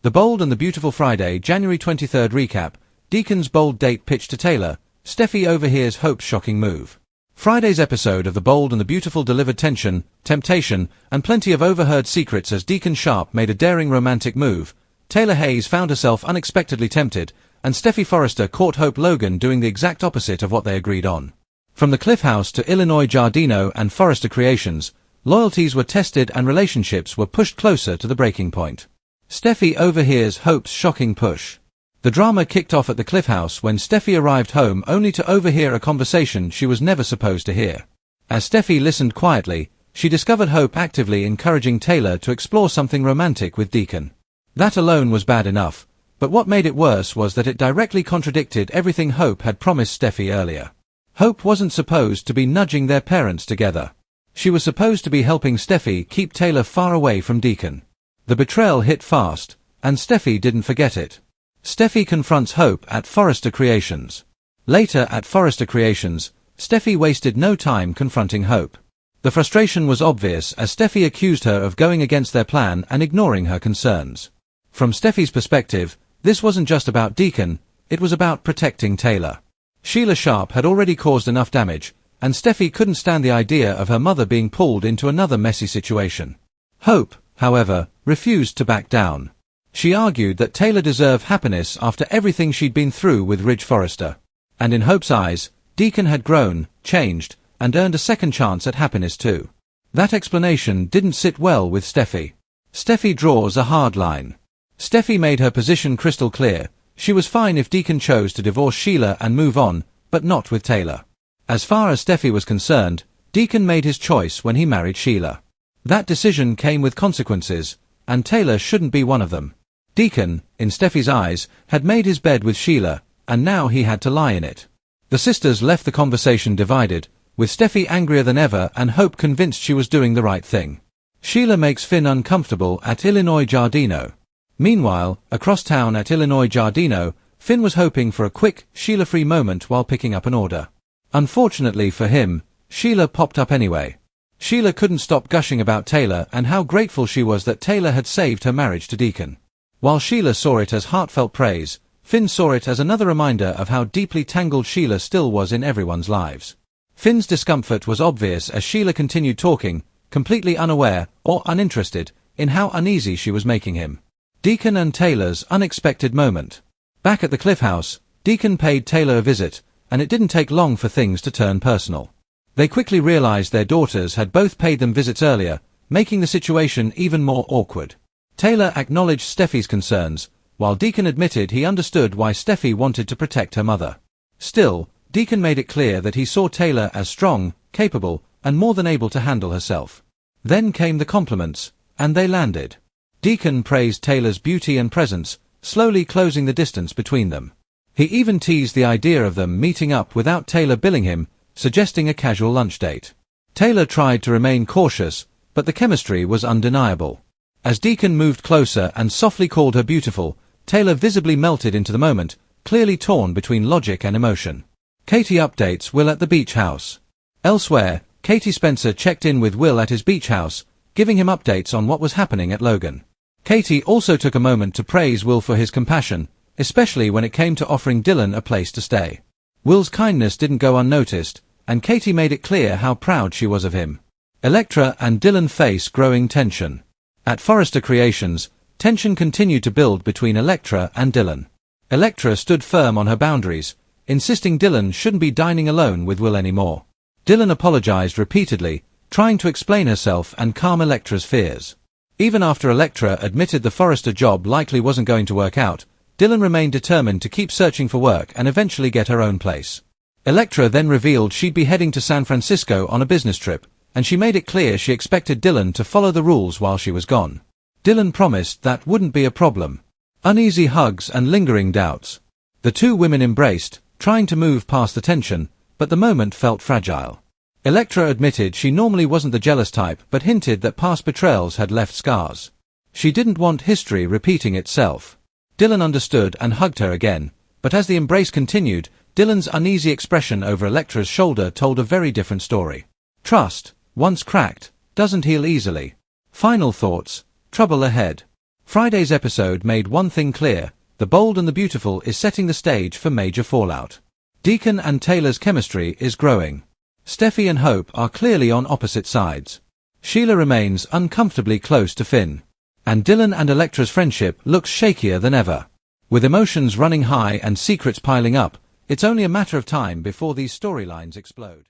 The Bold and the Beautiful Friday, January 23rd recap. Deacon's bold date pitch to Taylor. Steffi overhears Hope's shocking move. Friday's episode of The Bold and the Beautiful delivered tension, temptation, and plenty of overheard secrets as Deacon Sharp made a daring romantic move. Taylor Hayes found herself unexpectedly tempted, and Steffi Forrester caught Hope Logan doing the exact opposite of what they agreed on. From the Cliff House to Illinois Giardino and Forrester Creations, loyalties were tested and relationships were pushed closer to the breaking point. Steffi overhears Hope's shocking push. The drama kicked off at the Cliff House when Steffi arrived home only to overhear a conversation she was never supposed to hear. As Steffi listened quietly, she discovered Hope actively encouraging Taylor to explore something romantic with Deacon. That alone was bad enough, but what made it worse was that it directly contradicted everything Hope had promised Steffi earlier. Hope wasn't supposed to be nudging their parents together. She was supposed to be helping Steffi keep Taylor far away from Deacon. The betrayal hit fast, and Steffi didn't forget it. Steffi confronts Hope at Forrester Creations. Later at Forrester Creations, Steffi wasted no time confronting Hope. The frustration was obvious as Steffi accused her of going against their plan and ignoring her concerns. From Steffi's perspective, this wasn't just about Deacon, it was about protecting Taylor. Sheila Sharp had already caused enough damage, and Steffi couldn't stand the idea of her mother being pulled into another messy situation. Hope, however, refused to back down. She argued that Taylor deserved happiness after everything she'd been through with Ridge Forrester. And in Hope's eyes, Deacon had grown, changed, and earned a second chance at happiness too. That explanation didn't sit well with Steffi. Steffi draws a hard line. Steffi made her position crystal clear. She was fine if Deacon chose to divorce Sheila and move on, but not with Taylor. As far as Steffi was concerned, Deacon made his choice when he married Sheila. That decision came with consequences, and Taylor shouldn't be one of them. Deacon, in Steffi's eyes, had made his bed with Sheila, and now he had to lie in it. The sisters left the conversation divided, with Steffi angrier than ever and Hope convinced she was doing the right thing. Sheila makes Finn uncomfortable at Illinois Giardino. Meanwhile, across town at Illinois Giardino, Finn was hoping for a quick, Sheila-free moment while picking up an order. Unfortunately for him, Sheila popped up anyway. Sheila couldn't stop gushing about Taylor and how grateful she was that Taylor had saved her marriage to Deacon. While Sheila saw it as heartfelt praise, Finn saw it as another reminder of how deeply tangled Sheila still was in everyone's lives. Finn's discomfort was obvious as Sheila continued talking, completely unaware, or uninterested, in how uneasy she was making him. Deacon and Taylor's unexpected moment. Back at the Cliff House, Deacon paid Taylor a visit, and it didn't take long for things to turn personal. They quickly realized their daughters had both paid them visits earlier, making the situation even more awkward. Taylor acknowledged Steffi's concerns, while Deacon admitted he understood why Steffi wanted to protect her mother. Still, Deacon made it clear that he saw Taylor as strong, capable, and more than able to handle herself. Then came the compliments, and they landed. Deacon praised Taylor's beauty and presence, slowly closing the distance between them. He even teased the idea of them meeting up without Taylor billing him, suggesting a casual lunch date. Taylor tried to remain cautious, but the chemistry was undeniable. As Deacon moved closer and softly called her beautiful, Taylor visibly melted into the moment, clearly torn between logic and emotion. Katie updates Will at the beach house. Elsewhere, Katie Spencer checked in with Will at his beach house, giving him updates on what was happening at Logan. Katie also took a moment to praise Will for his compassion, especially when it came to offering Dylan a place to stay. Will's kindness didn't go unnoticed, and Katie made it clear how proud she was of him. Elektra and Dylan face growing tension. At Forrester Creations, tension continued to build between Elektra and Dylan. Elektra stood firm on her boundaries, insisting Dylan shouldn't be dining alone with Will anymore. Dylan apologized repeatedly, trying to explain herself and calm Elektra's fears. Even after Elektra admitted the Forrester job likely wasn't going to work out, Dylan remained determined to keep searching for work and eventually get her own place. Elektra then revealed she'd be heading to San Francisco on a business trip, and she made it clear she expected Dylan to follow the rules while she was gone. Dylan promised that wouldn't be a problem. Uneasy hugs and lingering doubts. The two women embraced, trying to move past the tension, but the moment felt fragile. Elektra admitted she normally wasn't the jealous type but hinted that past betrayals had left scars. She didn't want history repeating itself. Dylan understood and hugged her again, but as the embrace continued, Dylan's uneasy expression over Elektra's shoulder told a very different story. Trust, once cracked, doesn't heal easily. Final thoughts, trouble ahead. Friday's episode made one thing clear: The Bold and the Beautiful is setting the stage for major fallout. Deacon and Taylor's chemistry is growing. Steffi and Hope are clearly on opposite sides. Sheila remains uncomfortably close to Finn. And Dylan and Electra's friendship looks shakier than ever. With emotions running high and secrets piling up, it's only a matter of time before these storylines explode.